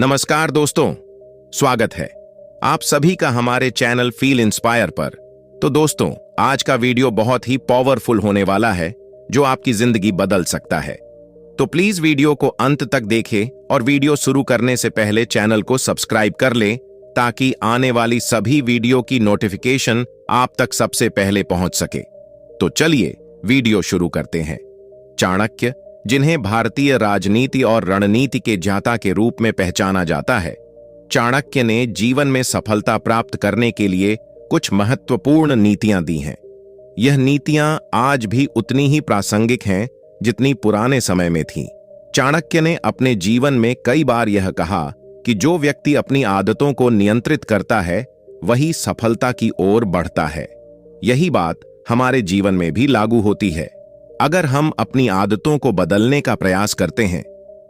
नमस्कार दोस्तों, स्वागत है आप सभी का हमारे चैनल फील इंस्पायर पर। तो दोस्तों, आज का वीडियो बहुत ही पावरफुल होने वाला है जो आपकी जिंदगी बदल सकता है। तो प्लीज वीडियो को अंत तक देखें और वीडियो शुरू करने से पहले चैनल को सब्सक्राइब कर लें ताकि आने वाली सभी वीडियो की नोटिफिकेशन आप तक सबसे पहले पहुंच सके। तो चलिए वीडियो शुरू करते हैं। चाणक्य, जिन्हें भारतीय राजनीति और रणनीति के ज्ञाता के रूप में पहचाना जाता है, चाणक्य ने जीवन में सफलता प्राप्त करने के लिए कुछ महत्वपूर्ण नीतियां दी हैं। यह नीतियां आज भी उतनी ही प्रासंगिक हैं जितनी पुराने समय में थीं। चाणक्य ने अपने जीवन में कई बार यह कहा कि जो व्यक्ति अपनी आदतों को नियंत्रित करता है वही सफलता की ओर बढ़ता है। यही बात हमारे जीवन में भी लागू होती है। अगर हम अपनी आदतों को बदलने का प्रयास करते हैं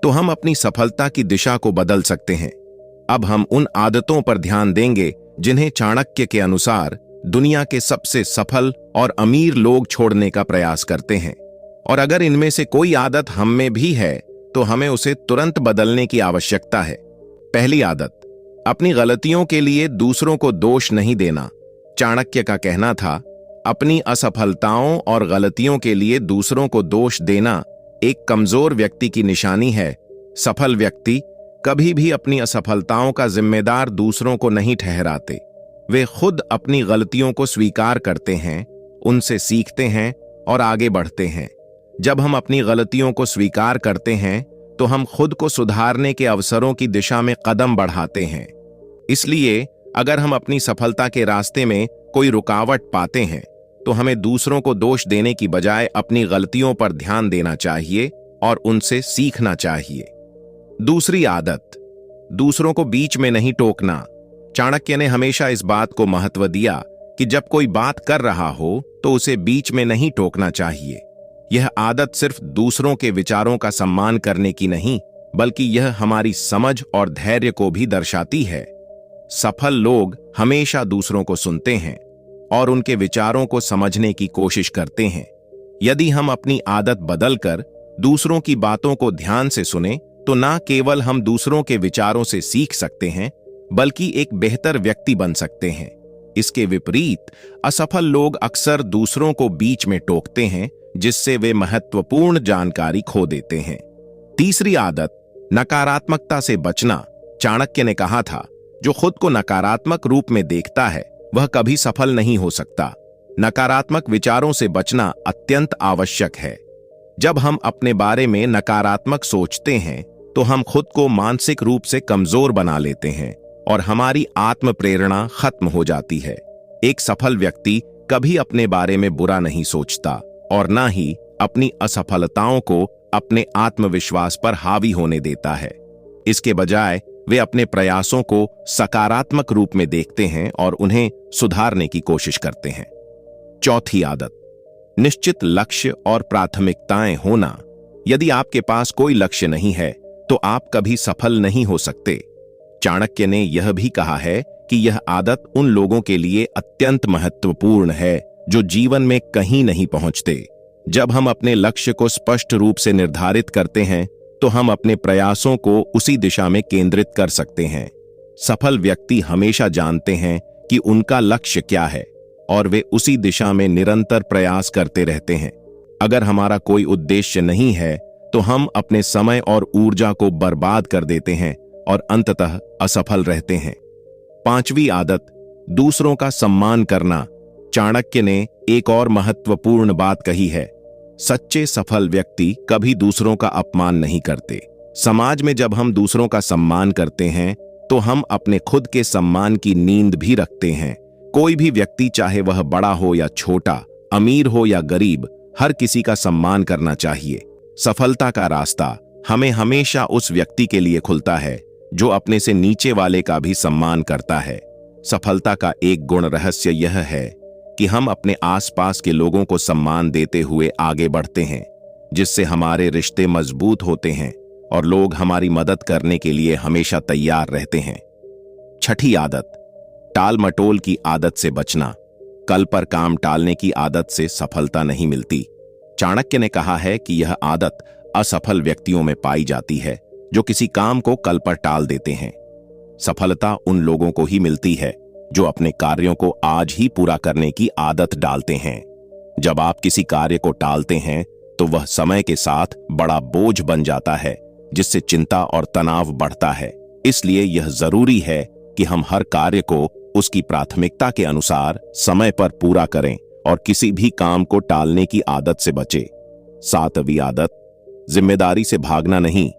तो हम अपनी सफलता की दिशा को बदल सकते हैं। अब हम उन आदतों पर ध्यान देंगे जिन्हें चाणक्य के अनुसार दुनिया के सबसे सफल और अमीर लोग छोड़ने का प्रयास करते हैं। और अगर इनमें से कोई आदत हम में भी है तो हमें उसे तुरंत बदलने की आवश्यकता है। पहली आदत, अपनी गलतियों के लिए दूसरों को दोष नहीं देना। चाणक्य का कहना था, अपनी असफलताओं और गलतियों के लिए दूसरों को दोष देना एक कमजोर व्यक्ति की निशानी है। सफल व्यक्ति कभी भी अपनी असफलताओं का जिम्मेदार दूसरों को नहीं ठहराते। वे खुद अपनी गलतियों को स्वीकार करते हैं, उनसे सीखते हैं और आगे बढ़ते हैं। जब हम अपनी गलतियों को स्वीकार करते हैं तो हम खुद को सुधारने के अवसरों की दिशा में कदम बढ़ाते हैं। इसलिए अगर हम अपनी सफलता के रास्ते में कोई रुकावट पाते हैं तो हमें दूसरों को दोष देने की बजाय अपनी गलतियों पर ध्यान देना चाहिए और उनसे सीखना चाहिए। दूसरी आदत, दूसरों को बीच में नहीं टोकना। चाणक्य ने हमेशा इस बात को महत्व दिया कि जब कोई बात कर रहा हो तो उसे बीच में नहीं टोकना चाहिए। यह आदत सिर्फ दूसरों के विचारों का सम्मान करने की नहीं, बल्कि यह हमारी समझ और धैर्य को भी दर्शाती है। सफल लोग हमेशा दूसरों को सुनते हैं और उनके विचारों को समझने की कोशिश करते हैं। यदि हम अपनी आदत बदलकर दूसरों की बातों को ध्यान से सुने तो न केवल हम दूसरों के विचारों से सीख सकते हैं, बल्कि एक बेहतर व्यक्ति बन सकते हैं। इसके विपरीत असफल लोग अक्सर दूसरों को बीच में टोकते हैं, जिससे वे महत्वपूर्ण जानकारी खो देते हैं। तीसरी आदत, नकारात्मकता से बचना। चाणक्य ने कहा था, जो खुद को नकारात्मक रूप में देखता है वह कभी सफल नहीं हो सकता। नकारात्मक विचारों से बचना अत्यंत आवश्यक है। जब हम अपने बारे में नकारात्मक सोचते हैं तो हम खुद को मानसिक रूप से कमजोर बना लेते हैं और हमारी आत्म प्रेरणा खत्म हो जाती है। एक सफल व्यक्ति कभी अपने बारे में बुरा नहीं सोचता और न ही अपनी असफलताओं को अपने आत्मविश्वास पर हावी होने देता है। इसके बजाय वे अपने प्रयासों को सकारात्मक रूप में देखते हैं और उन्हें सुधारने की कोशिश करते हैं। चौथी आदत, निश्चित लक्ष्य और प्राथमिकताएं होना। यदि आपके पास कोई लक्ष्य नहीं है तो आप कभी सफल नहीं हो सकते। चाणक्य ने यह भी कहा है कि यह आदत उन लोगों के लिए अत्यंत महत्वपूर्ण है जो जीवन में कहीं नहीं पहुंचते। जब हम अपने लक्ष्य को स्पष्ट रूप से निर्धारित करते हैं तो हम अपने प्रयासों को उसी दिशा में केंद्रित कर सकते हैं। सफल व्यक्ति हमेशा जानते हैं कि उनका लक्ष्य क्या है और वे उसी दिशा में निरंतर प्रयास करते रहते हैं। अगर हमारा कोई उद्देश्य नहीं है तो हम अपने समय और ऊर्जा को बर्बाद कर देते हैं और अंततः असफल रहते हैं। पांचवी आदत, दूसरों का सम्मान करना। चाणक्य ने एक और महत्वपूर्ण बात कही है, सच्चे सफल व्यक्ति कभी दूसरों का अपमान नहीं करते। समाज में जब हम दूसरों का सम्मान करते हैं तो हम अपने खुद के सम्मान की नींद भी रखते हैं। कोई भी व्यक्ति, चाहे वह बड़ा हो या छोटा, अमीर हो या गरीब, हर किसी का सम्मान करना चाहिए। सफलता का रास्ता हमें हमेशा उस व्यक्ति के लिए खुलता है जो अपने से नीचे वाले का भी सम्मान करता है। सफलता का एक गुण रहस्य यह है कि हम अपने आसपास के लोगों को सम्मान देते हुए आगे बढ़ते हैं, जिससे हमारे रिश्ते मजबूत होते हैं और लोग हमारी मदद करने के लिए हमेशा तैयार रहते हैं। छठी आदत, टाल मटोल की आदत से बचना। कल पर काम टालने की आदत से सफलता नहीं मिलती। चाणक्य ने कहा है कि यह आदत असफल व्यक्तियों में पाई जाती है, जो किसी काम को कल पर टाल देते हैं। सफलता उन लोगों को ही मिलती है जो अपने कार्यों को आज ही पूरा करने की आदत डालते हैं। जब आप किसी कार्य को टालते हैं तो वह समय के साथ बड़ा बोझ बन जाता है, जिससे चिंता और तनाव बढ़ता है। इसलिए यह जरूरी है कि हम हर कार्य को उसकी प्राथमिकता के अनुसार समय पर पूरा करें और किसी भी काम को टालने की आदत से बचें। 7वीं आदत, जिम्मेदारी से भागना नहीं।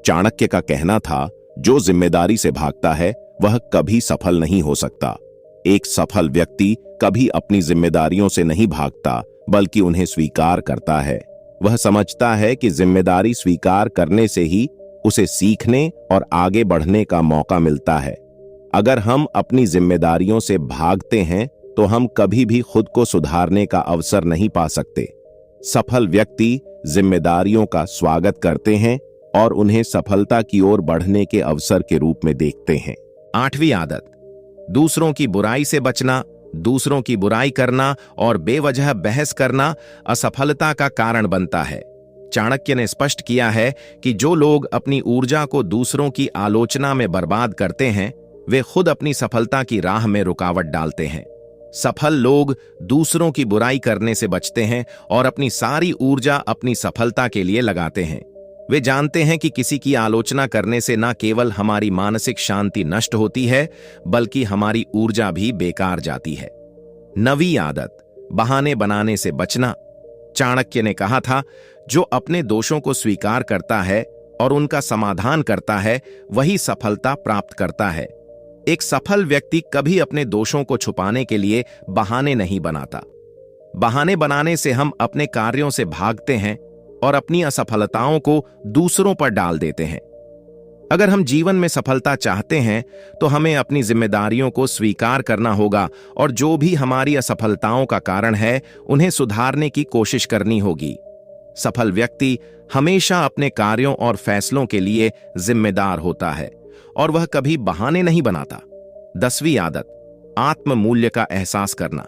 चाणक्य का कहना था, जो जिम्मेदारी से भागता है वह कभी सफल नहीं हो सकता। एक सफल व्यक्ति कभी अपनी जिम्मेदारियों से नहीं भागता, बल्कि उन्हें स्वीकार करता है। वह समझता है कि जिम्मेदारी स्वीकार करने से ही उसे सीखने और आगे बढ़ने का मौका मिलता है। अगर हम अपनी जिम्मेदारियों से भागते हैं तो हम कभी भी खुद को सुधारने का अवसर नहीं पा सकते। सफल व्यक्ति जिम्मेदारियों का स्वागत करते हैं और उन्हें सफलता की ओर बढ़ने के अवसर के रूप में देखते हैं। 8वीं आदत, दूसरों की बुराई से बचना। दूसरों की बुराई करना और बेवजह बहस करना असफलता का कारण बनता है। चाणक्य ने स्पष्ट किया है कि जो लोग अपनी ऊर्जा को दूसरों की आलोचना में बर्बाद करते हैं, वे खुद अपनी सफलता की राह में रुकावट डालते हैं। सफल लोग दूसरों की बुराई करने से बचते हैं और अपनी सारी ऊर्जा अपनी सफलता के लिए लगाते हैं। वे जानते हैं कि किसी की आलोचना करने से न केवल हमारी मानसिक शांति नष्ट होती है, बल्कि हमारी ऊर्जा भी बेकार जाती है। 9वीं आदत, बहाने बनाने से बचना। चाणक्य ने कहा था, जो अपने दोषों को स्वीकार करता है और उनका समाधान करता है, वही सफलता प्राप्त करता है। एक सफल व्यक्ति कभी अपने दोषों को छुपाने के लिए बहाने नहीं बनाता। बहाने बनाने से हम अपने कार्यों से भागते हैं और अपनी असफलताओं को दूसरों पर डाल देते हैं। अगर हम जीवन में सफलता चाहते हैं तो हमें अपनी जिम्मेदारियों को स्वीकार करना होगा और जो भी हमारी असफलताओं का कारण है, उन्हें सुधारने की कोशिश करनी होगी। सफल व्यक्ति हमेशा अपने कार्यों और फैसलों के लिए जिम्मेदार होता है और वह कभी बहाने नहीं बनाता। 10वीं आदत, आत्म मूल्य का एहसास करना।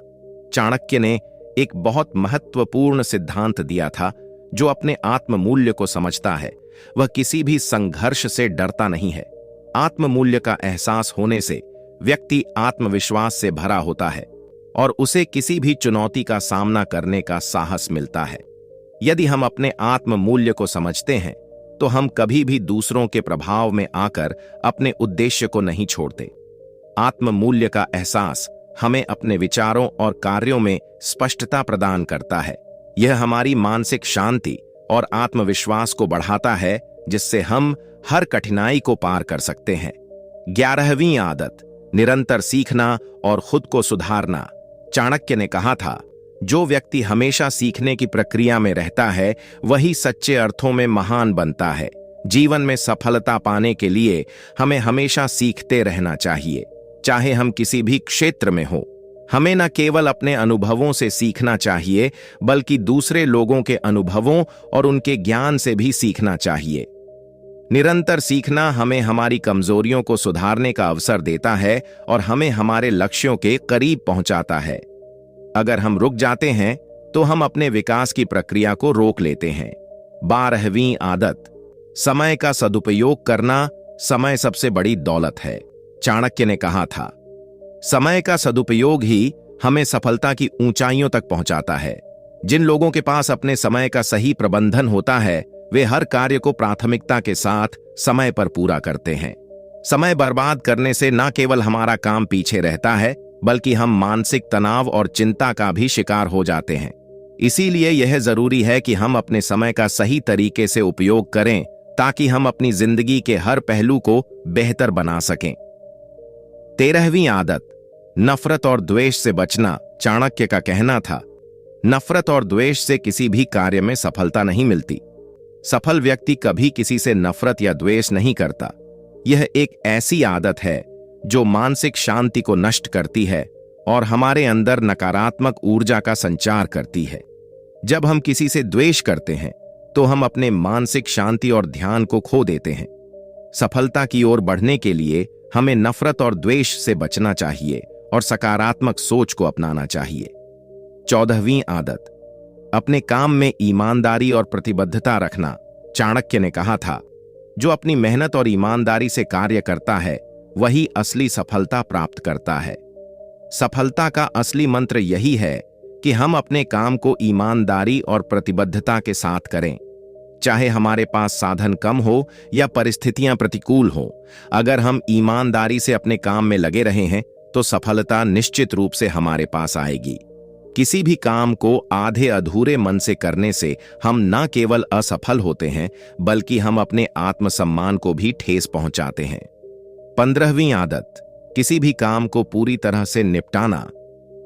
चाणक्य ने एक बहुत महत्वपूर्ण सिद्धांत दिया था, जो अपने आत्म मूल्य को समझता है वह किसी भी संघर्ष से डरता नहीं है। आत्म मूल्य का एहसास होने से व्यक्ति आत्मविश्वास से भरा होता है और उसे किसी भी चुनौती का सामना करने का साहस मिलता है। यदि हम अपने आत्म मूल्य को समझते हैं तो हम कभी भी दूसरों के प्रभाव में आकर अपने उद्देश्य को नहीं छोड़ते। आत्म मूल्य का एहसास हमें अपने विचारों और कार्यों में स्पष्टता प्रदान करता है। यह हमारी मानसिक शांति और आत्मविश्वास को बढ़ाता है, जिससे हम हर कठिनाई को पार कर सकते हैं। 11वीं आदत, निरंतर सीखना और खुद को सुधारना। चाणक्य ने कहा था, जो व्यक्ति हमेशा सीखने की प्रक्रिया में रहता है, वही सच्चे अर्थों में महान बनता है। जीवन में सफलता पाने के लिए हमें हमेशा सीखते रहना चाहिए, चाहे हम किसी भी क्षेत्र में हो। हमें न केवल अपने अनुभवों से सीखना चाहिए, बल्कि दूसरे लोगों के अनुभवों और उनके ज्ञान से भी सीखना चाहिए। निरंतर सीखना हमें हमारी कमजोरियों को सुधारने का अवसर देता है और हमें हमारे लक्ष्यों के करीब पहुंचाता है। अगर हम रुक जाते हैं तो हम अपने विकास की प्रक्रिया को रोक लेते हैं। 12वीं आदत, समय का सदुपयोग करना। समय सबसे बड़ी दौलत है। चाणक्य ने कहा था, समय का सदुपयोग ही हमें सफलता की ऊंचाइयों तक पहुंचाता है। जिन लोगों के पास अपने समय का सही प्रबंधन होता है, वे हर कार्य को प्राथमिकता के साथ समय पर पूरा करते हैं। समय बर्बाद करने से न केवल हमारा काम पीछे रहता है, बल्कि हम मानसिक तनाव और चिंता का भी शिकार हो जाते हैं। इसीलिए यह जरूरी है कि हम अपने समय का सही तरीके से उपयोग करें, ताकि हम अपनी जिंदगी के हर पहलू को बेहतर बना सकें। 13वीं आदत, नफरत और द्वेष से बचना। चाणक्य का कहना था, नफरत और द्वेष से किसी भी कार्य में सफलता नहीं मिलती। सफल व्यक्ति कभी किसी से नफरत या द्वेष नहीं करता। यह एक ऐसी आदत है जो मानसिक शांति को नष्ट करती है और हमारे अंदर नकारात्मक ऊर्जा का संचार करती है। जब हम किसी से द्वेष करते हैं तो हम अपने मानसिक शांति और ध्यान को खो देते हैं। सफलता की ओर बढ़ने के लिए हमें नफरत और द्वेष से बचना चाहिए और सकारात्मक सोच को अपनाना चाहिए। 14वीं आदत, अपने काम में ईमानदारी और प्रतिबद्धता रखना। चाणक्य ने कहा था, जो अपनी मेहनत और ईमानदारी से कार्य करता है वही असली सफलता प्राप्त करता है। सफलता का असली मंत्र यही है कि हम अपने काम को ईमानदारी और प्रतिबद्धता के साथ करें। चाहे हमारे पास साधन कम हो या परिस्थितियां प्रतिकूल हो, अगर हम ईमानदारी से अपने काम में लगे रहे हैं तो सफलता निश्चित रूप से हमारे पास आएगी। किसी भी काम को आधे अधूरे मन से करने से हम न केवल असफल होते हैं बल्कि हम अपने आत्मसम्मान को भी ठेस पहुंचाते हैं। 15वीं आदत, किसी भी काम को पूरी तरह से निपटाना।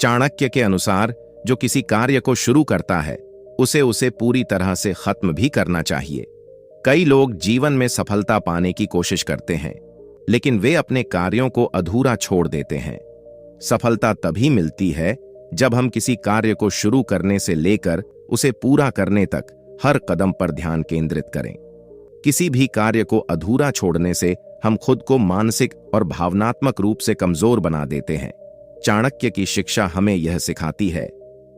चाणक्य के अनुसार जो किसी कार्य को शुरू करता है उसे पूरी तरह से खत्म भी करना चाहिए। कई लोग जीवन में सफलता पाने की कोशिश करते हैं लेकिन वे अपने कार्यों को अधूरा छोड़ देते हैं। सफलता तभी मिलती है जब हम किसी कार्य को शुरू करने से लेकर उसे पूरा करने तक हर कदम पर ध्यान केंद्रित करें। किसी भी कार्य को अधूरा छोड़ने से हम खुद को मानसिक और भावनात्मक रूप से कमजोर बना देते हैं। चाणक्य की शिक्षा हमें यह सिखाती है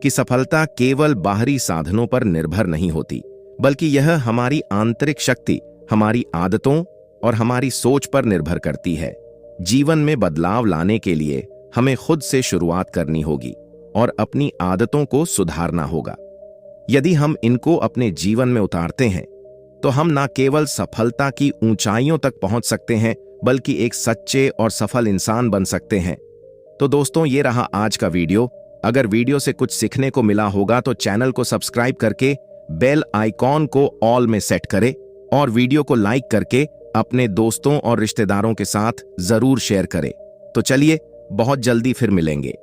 कि सफलता केवल बाहरी साधनों पर निर्भर नहीं होती, बल्कि यह हमारी आंतरिक शक्ति, हमारी आदतों और हमारी सोच पर निर्भर करती है। जीवन में बदलाव लाने के लिए हमें खुद से शुरुआत करनी होगी और अपनी आदतों को सुधारना होगा। यदि हम इनको अपने जीवन में उतारते हैं तो हम न केवल सफलता की ऊंचाइयों तक पहुंच सकते हैं बल्कि एक सच्चे और सफल इंसान बन सकते हैं। तो दोस्तों, ये रहा आज का वीडियो। अगर वीडियो से कुछ सीखने को मिला होगा तो चैनल को सब्सक्राइब करके बेल आइकॉन को ऑल में सेट करें और वीडियो को लाइक करके अपने दोस्तों और रिश्तेदारों के साथ जरूर शेयर करें। तो चलिए, बहुत जल्दी फिर मिलेंगे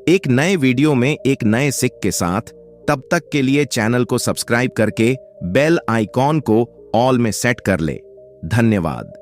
एक नए वीडियो में एक नए सिक के साथ। तब तक के लिए चैनल को सब्सक्राइब करके बेल आइकॉन को ऑल में सेट कर ले। धन्यवाद।